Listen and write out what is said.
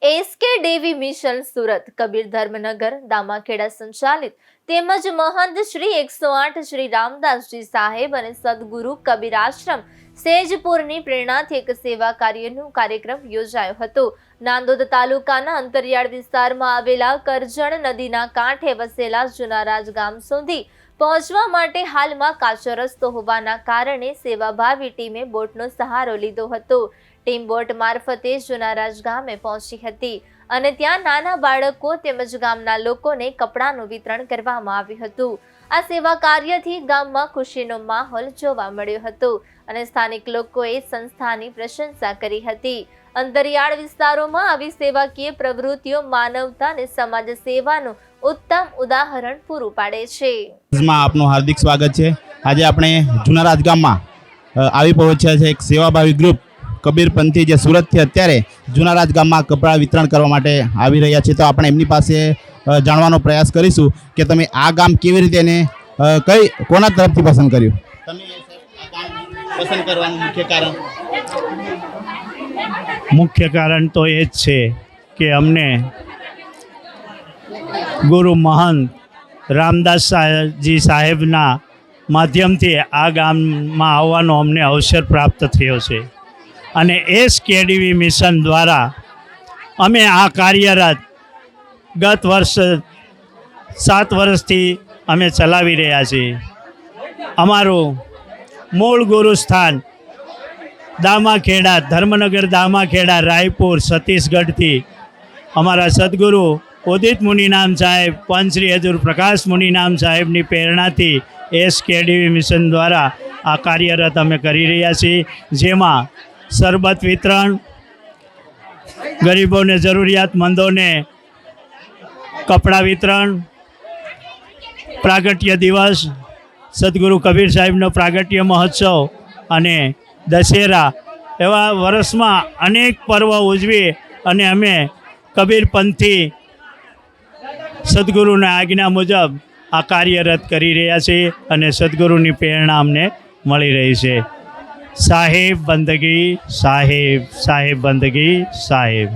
SK દેવી mission Surat Kabir Dharmnagar દામાખેડા સંચાલિત તેમજ મહંત શ્રી 108 શ્રી રામદાસજી સાહેબ અને સદગુરુ કબીર આશ્રમ સેજપુરની પ્રેરણાથી એક સેવા કાર્યનો કાર્યક્રમ યોજાયો હતો। નાંદોદ તાલુકાના અંતરિયાળ વિસ્તારમાં આવેલા કરજણ નદીના કાંઠે વસેલા જુનારાજ ગામ સુધી પહોંચવા માટે હાલમાં કાચો રસ્તો હોવાના કારણે સેવાભાવી ટીમે બોટનો સહારો લીધો હતો। ટીમ બોટ મારફતે જુનારાજ ગામે પહોંચી હતી અને ત્યાં નાના બાળકો તેમજ ગામના લોકોને કપડાનું વિતરણ કરવામાં આવ્યું હતું। આ સેવા કાર્યથી ગામમાં ખુશીનો માહોલ જોવા મળ્યો હતો અને સ્થાનિક લોકોએ સંસ્થાની પ્રશંસા કરી હતી। અંતરિયાળ વિસ્તારોમાં આવી સેવાકીય પ્રવૃત્તિઓ માનવતા અને સમાજ સેવાનું ઉત્તમ ઉદાહરણ પૂરું પાડે છે। આપનું હાર્દિક સ્વાગત છે। આજે આપણે જુનારાજ ગામમાં આવી પહોંચ્યા છે એક સેવાભાવી ગ્રુપ કબીરપંથી જે સુરતથી અત્યારે જુનારાજ ગામમાં કપડાં વિતરણ કરવા માટે આવી રહ્યા છે। તો આપણે એમની પાસે જાણવાનો પ્રયાસ કરીશું કે તમે આ ગામ કેવી રીતે અને કોના તરફથી પસંદ કર્યું? તમે પસંદ કરવાનું મુખ્ય કારણ તો એ જ છે કે અમને ગુરુ મહંત રામદાસજી સાહેબના માધ્યમથી આ ગામમાં આવવાનો અમને અવસર પ્રાપ્ત થયો છે અને એસકેડીવી મિશન દ્વારા અમે આ કાર્યરત ગત વર્ષ 7 વર્ષથી અમે ચલાવી રહ્યા છીએ। અમારું મૂળ ગુરુસ્થાન દામાખેડા ધર્મનગર દામાખેડા રાયપુર છત્તીસગઢથી અમારા સદગુરુ ઉદિત મુનિનામ સાહેબ પંચશ્રી હજુર પ્રકાશ મુનિનામ સાહેબની પ્રેરણાથી એસકેડીવી મિશન દ્વારા આ કાર્યરત અમે કરી રહ્યા છીએ, જેમાં શરબત વિતરણ, ગરીબોને જરૂરિયાતમંદોને કપડાં વિતરણ, પ્રાગટ્ય દિવસ, સદગુરુ કબીર સાહેબનો પ્રાગટ્ય મહોત્સવ અને દશેરા એવા વર્ષમાં અનેક પર્વ ઉજવી અને અમે કબીરપંથી સદગુરુના આજ્ઞા મુજબ આ કાર્યરત કરી રહ્યા છીએ અને સદગુરુની પ્રેરણા અમને મળી રહી છે। સાહેબ બંદગી સાહેબ, સાહેબ બંદગી સાહેબ।